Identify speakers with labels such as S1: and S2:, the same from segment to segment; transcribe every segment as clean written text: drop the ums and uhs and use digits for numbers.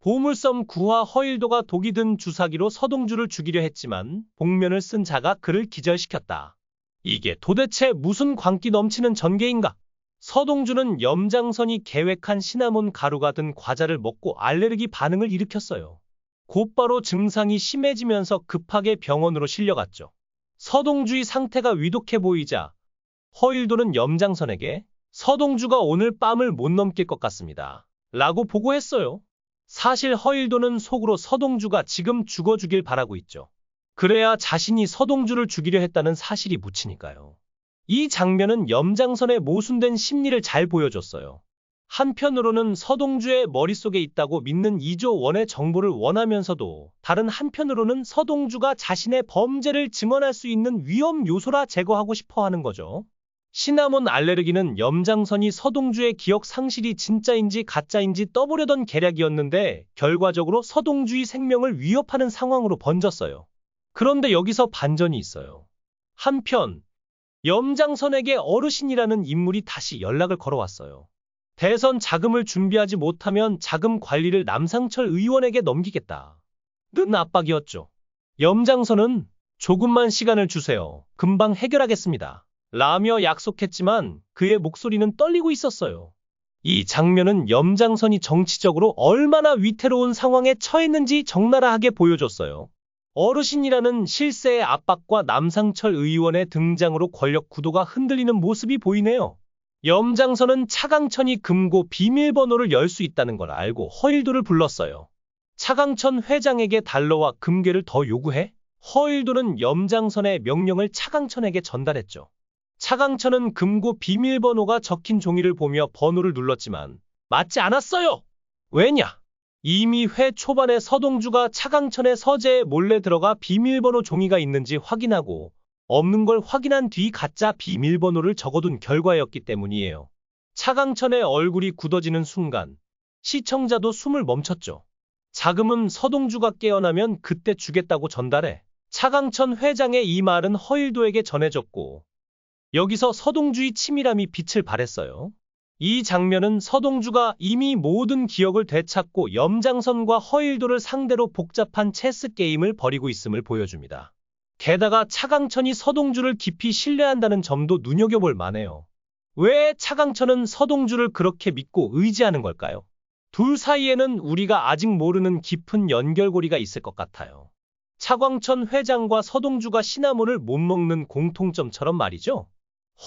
S1: 보물섬 구하 허일도가 독이 든 주사기로 서동주를 죽이려 했지만 복면을 쓴 자가 그를 기절시켰다. 이게 도대체 무슨 광기 넘치는 전개인가? 서동주는 염장선이 계획한 시나몬 가루가 든 과자를 먹고 알레르기 반응을 일으켰어요. 곧바로 증상이 심해지면서 급하게 병원으로 실려갔죠. 서동주의 상태가 위독해 보이자 허일도는 염장선에게 서동주가 오늘 밤을 못 넘길 것 같습니다. 라고 보고했어요. 사실 허일도는 속으로 서동주가 지금 죽어주길 바라고 있죠. 그래야 자신이 서동주를 죽이려 했다는 사실이 묻히니까요. 이 장면은 염장선의 모순된 심리를 잘 보여줬어요. 한편으로는 서동주의 머릿속에 있다고 믿는 2조 원의 정보를 원하면서도 다른 한편으로는 서동주가 자신의 범죄를 증언할 수 있는 위험 요소라 제거하고 싶어 하는 거죠. 시나몬 알레르기는 염장선이 서동주의 기억 상실이 진짜인지 가짜인지 떠보려던 계략이었는데 결과적으로 서동주의 생명을 위협하는 상황으로 번졌어요. 그런데 여기서 반전이 있어요. 한편 염장선에게 어르신이라는 인물이 다시 연락을 걸어왔어요. 대선 자금을 준비하지 못하면 자금 관리를 남상철 의원에게 넘기겠다. 는 압박이었죠. 염장선은 조금만 시간을 주세요. 금방 해결하겠습니다. 라며 약속했지만 그의 목소리는 떨리고 있었어요. 이 장면은 염장선이 정치적으로 얼마나 위태로운 상황에 처했는지 적나라하게 보여줬어요. 어르신이라는 실세의 압박과 남상철 의원의 등장으로 권력 구도가 흔들리는 모습이 보이네요. 염장선은 차강천이 금고 비밀번호를 열 수 있다는 걸 알고 허일도를 불렀어요. 차강천 회장에게 달러와 금괴를 더 요구해? 허일도는 염장선의 명령을 차강천에게 전달했죠. 차강천은 금고 비밀번호가 적힌 종이를 보며 번호를 눌렀지만 맞지 않았어요. 왜냐? 이미 회 초반에 서동주가 차강천의 서재에 몰래 들어가 비밀번호 종이가 있는지 확인하고 없는 걸 확인한 뒤 가짜 비밀번호를 적어둔 결과였기 때문이에요. 차강천의 얼굴이 굳어지는 순간 시청자도 숨을 멈췄죠. 자금은 서동주가 깨어나면 그때 주겠다고 전달해 차강천 회장의 이 말은 허일도에게 전해졌고 여기서 서동주의 치밀함이 빛을 발했어요. 이 장면은 서동주가 이미 모든 기억을 되찾고 염장선과 허일도를 상대로 복잡한 체스 게임을 벌이고 있음을 보여줍니다. 게다가 차강천이 서동주를 깊이 신뢰한다는 점도 눈여겨볼 만해요. 왜 차강천은 서동주를 그렇게 믿고 의지하는 걸까요? 둘 사이에는 우리가 아직 모르는 깊은 연결고리가 있을 것 같아요. 차광천 회장과 서동주가 시나몬을 못 먹는 공통점처럼 말이죠.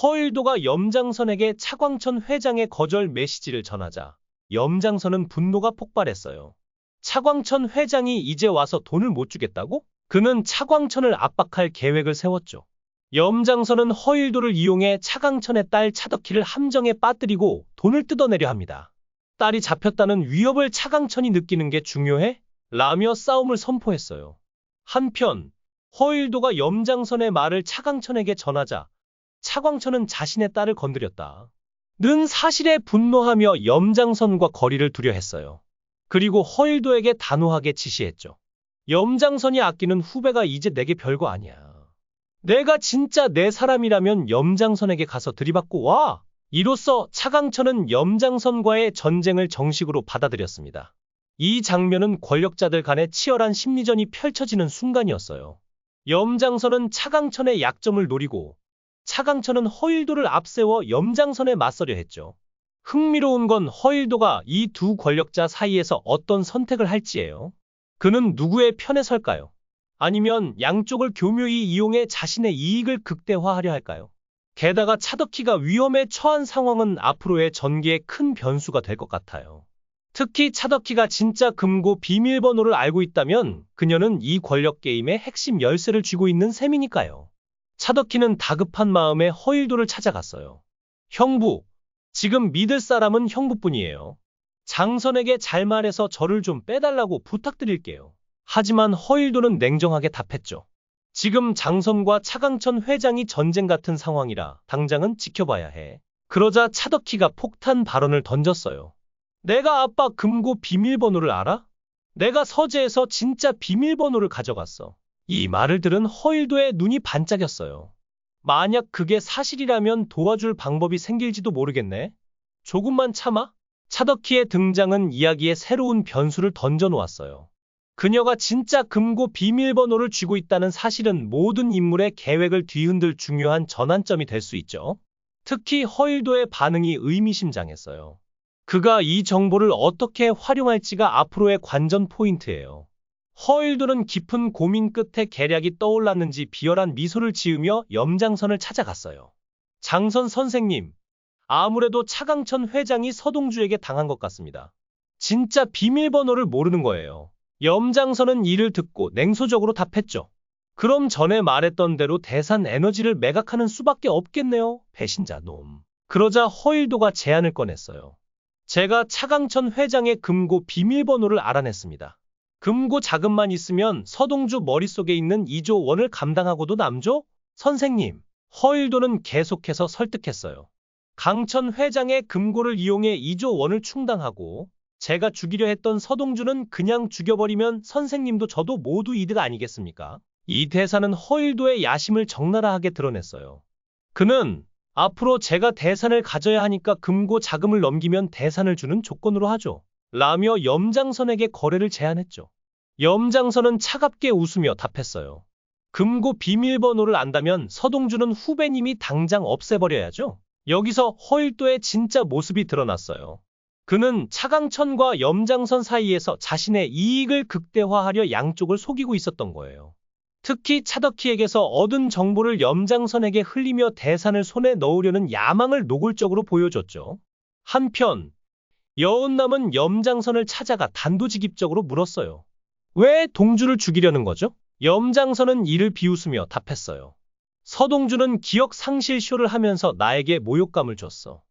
S1: 허일도가 염장선에게 차광천 회장의 거절 메시지를 전하자 염장선은 분노가 폭발했어요. 차광천 회장이 이제 와서 돈을 못 주겠다고? 그는 차광천을 압박할 계획을 세웠죠. 염장선은 허일도를 이용해 차광천의 딸 차덕희를 함정에 빠뜨리고 돈을 뜯어내려 합니다. 딸이 잡혔다는 위협을 차광천이 느끼는 게 중요해? 라며 싸움을 선포했어요. 한편 허일도가 염장선의 말을 차광천에게 전하자 차광천은 자신의 딸을 건드렸다 는 사실에 분노하며 염장선과 거리를 두려 했어요. 그리고 허일도에게 단호하게 지시했죠. 염장선이 아끼는 후배가 이제 내게 별거 아니야. 내가 진짜 내 사람이라면 염장선에게 가서 들이받고 와. 이로써 차광천은 염장선과의 전쟁을 정식으로 받아들였습니다. 이 장면은 권력자들 간의 치열한 심리전이 펼쳐지는 순간이었어요. 염장선은 차광천의 약점을 노리고 차광천은 허일도를 앞세워 염장선에 맞서려 했죠. 흥미로운 건 허일도가 이 두 권력자 사이에서 어떤 선택을 할지예요. 그는 누구의 편에 설까요? 아니면 양쪽을 교묘히 이용해 자신의 이익을 극대화하려 할까요? 게다가 차덕희가 위험에 처한 상황은 앞으로의 전개에 큰 변수가 될 것 같아요. 특히 차덕희가 진짜 금고 비밀번호를 알고 있다면 그녀는 이 권력 게임의 핵심 열쇠를 쥐고 있는 셈이니까요. 차덕희는 다급한 마음에 허일도를 찾아갔어요. 형부, 지금 믿을 사람은 형부뿐이에요. 장선에게 잘 말해서 저를 좀 빼달라고 부탁드릴게요. 하지만 허일도는 냉정하게 답했죠. 지금 장선과 차강천 회장이 전쟁 같은 상황이라 당장은 지켜봐야 해. 그러자 차덕희가 폭탄 발언을 던졌어요. 내가 아빠 금고 비밀번호를 알아? 내가 서재에서 진짜 비밀번호를 가져갔어. 이 말을 들은 허일도의 눈이 반짝였어요. 만약 그게 사실이라면 도와줄 방법이 생길지도 모르겠네. 조금만 참아? 차덕희의 등장은 이야기에 새로운 변수를 던져놓았어요. 그녀가 진짜 금고 비밀번호를 쥐고 있다는 사실은 모든 인물의 계획을 뒤흔들 중요한 전환점이 될 수 있죠. 특히 허일도의 반응이 의미심장했어요. 그가 이 정보를 어떻게 활용할지가 앞으로의 관전 포인트예요. 허일도는 깊은 고민 끝에 계략이 떠올랐는지 비열한 미소를 지으며 염장선을 찾아갔어요. 장선 선생님, 아무래도 차강천 회장이 서동주에게 당한 것 같습니다. 진짜 비밀번호를 모르는 거예요. 염장선은 이를 듣고 냉소적으로 답했죠. 그럼 전에 말했던 대로 대산 에너지를 매각하는 수밖에 없겠네요. 배신자 놈. 그러자 허일도가 제안을 꺼냈어요. 제가 차강천 회장의 금고 비밀번호를 알아냈습니다. 금고 자금만 있으면 서동주 머릿속에 있는 2조 원을 감당하고도 남죠? 선생님, 허일도는 계속해서 설득했어요. 강천 회장의 금고를 이용해 2조 원을 충당하고 제가 죽이려 했던 서동주는 그냥 죽여버리면 선생님도 저도 모두 이득 아니겠습니까? 이 대사는 허일도의 야심을 적나라하게 드러냈어요. 그는 앞으로 제가 대산을 가져야 하니까 금고 자금을 넘기면 대산을 주는 조건으로 하죠. 라며 염장선에게 거래를 제안했죠. 염장선은 차갑게 웃으며 답했어요. 금고 비밀번호를 안다면 서동주는 후배님이 당장 없애버려야죠. 여기서 허일도의 진짜 모습이 드러났어요. 그는 차강천과 염장선 사이에서 자신의 이익을 극대화하려 양쪽을 속이고 있었던 거예요. 특히 차덕희에게서 얻은 정보를 염장선에게 흘리며 대산을 손에 넣으려는 야망을 노골적으로 보여줬죠. 한편 여운남은 염장선을 찾아가 단도직입적으로 물었어요. 왜 동주를 죽이려는 거죠? 염장선은 이를 비웃으며 답했어요. 서동주는 기억 상실 쇼를 하면서 나에게 모욕감을 줬어.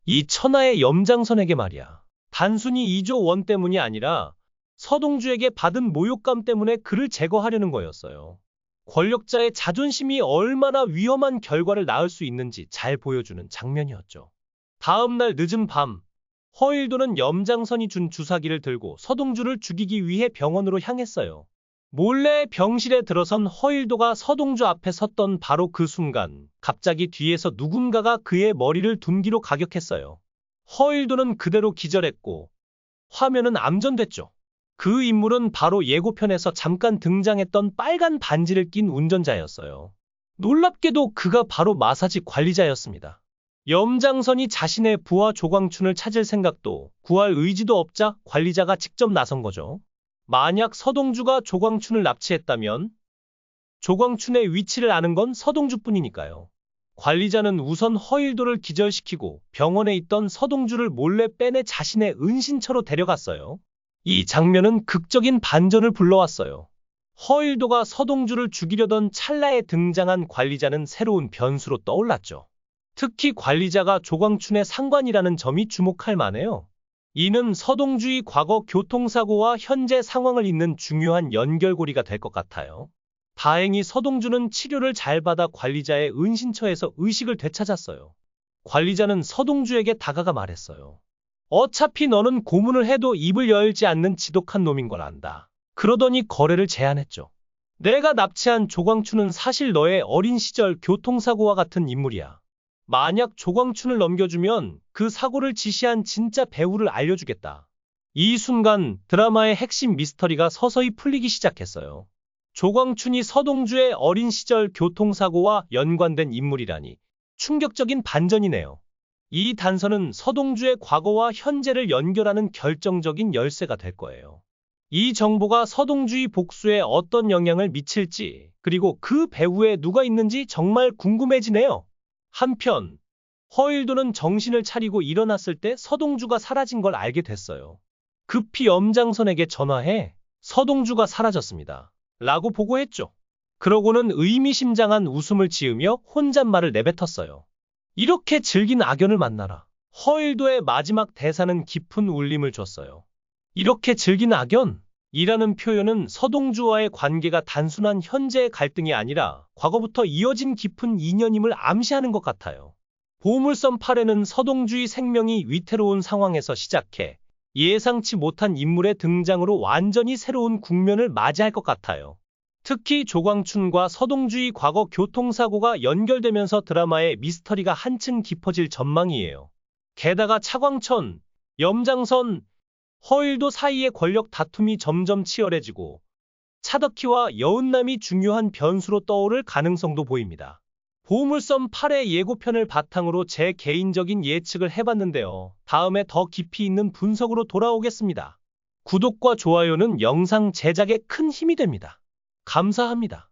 S1: 이 천하의 염장선에게 말이야. 단순히 2조 원 때문이 아니라 서동주에게 받은 모욕감 때문에 그를 제거하려는 거였어요. 권력자의 자존심이 얼마나 위험한 결과를 낳을 수 있는지 잘 보여주는 장면이었죠. 다음 날 늦은 밤, 허일도는 염장선이 준 주사기를 들고 서동주를 죽이기 위해 병원으로 향했어요. 몰래 병실에 들어선 허일도가 서동주 앞에 섰던 바로 그 순간 갑자기 뒤에서 누군가가 그의 머리를 둔기로 가격했어요. 허일도는 그대로 기절했고 화면은 암전됐죠. 그 인물은 바로 예고편에서 잠깐 등장했던 빨간 반지를 낀 운전자였어요. 놀랍게도 그가 바로 마사지 관리자였습니다. 염장선이 자신의 부하 조광춘을 찾을 생각도 구할 의지도 없자 관리자가 직접 나선 거죠. 만약 서동주가 조광춘을 납치했다면 조광춘의 위치를 아는 건 서동주뿐이니까요. 관리자는 우선 허일도를 기절시키고 병원에 있던 서동주를 몰래 빼내 자신의 은신처로 데려갔어요. 이 장면은 극적인 반전을 불러왔어요. 허일도가 서동주를 죽이려던 찰나에 등장한 관리자는 새로운 변수로 떠올랐죠. 특히 관리자가 조광춘의 상관이라는 점이 주목할 만해요. 이는 서동주의 과거 교통사고와 현재 상황을 잇는 중요한 연결고리가 될 것 같아요. 다행히 서동주는 치료를 잘 받아 관리자의 은신처에서 의식을 되찾았어요. 관리자는 서동주에게 다가가 말했어요. 어차피 너는 고문을 해도 입을 열지 않는 지독한 놈인 걸 안다. 그러더니 거래를 제안했죠. 내가 납치한 조광춘은 사실 너의 어린 시절 교통사고와 같은 인물이야. 만약 조광춘을 넘겨주면 그 사고를 지시한 진짜 배우를 알려주겠다. 이 순간 드라마의 핵심 미스터리가 서서히 풀리기 시작했어요. 조광춘이 서동주의 어린 시절 교통사고와 연관된 인물이라니 충격적인 반전이네요. 이 단서는 서동주의 과거와 현재를 연결하는 결정적인 열쇠가 될 거예요. 이 정보가 서동주의 복수에 어떤 영향을 미칠지, 그리고 그 배후에 누가 있는지 정말 궁금해지네요. 한편 허일도는 정신을 차리고 일어났을 때 서동주가 사라진 걸 알게 됐어요. 급히 염장선에게 전화해 서동주가 사라졌습니다. 라고 보고했죠. 그러고는 의미심장한 웃음을 지으며 혼잣말을 내뱉었어요. 이렇게 질긴 악연을 만나라. 허일도의 마지막 대사는 깊은 울림을 줬어요. 이렇게 질긴 악연? 이라는 표현은 서동주와의 관계가 단순한 현재의 갈등이 아니라 과거부터 이어진 깊은 인연임을 암시하는 것 같아요. 보물섬 8에는 서동주의 생명이 위태로운 상황에서 시작해 예상치 못한 인물의 등장으로 완전히 새로운 국면을 맞이할 것 같아요. 특히 조광춘과 서동주의 과거 교통사고가 연결되면서 드라마의 미스터리가 한층 깊어질 전망이에요. 게다가 차광천, 염장선, 허일도 사이의 권력 다툼이 점점 치열해지고 차덕희와 여운남이 중요한 변수로 떠오를 가능성도 보입니다. 보물섬 8회 예고편을 바탕으로 제 개인적인 예측을 해봤는데요. 다음에 더 깊이 있는 분석으로 돌아오겠습니다. 구독과 좋아요는 영상 제작에 큰 힘이 됩니다. 감사합니다.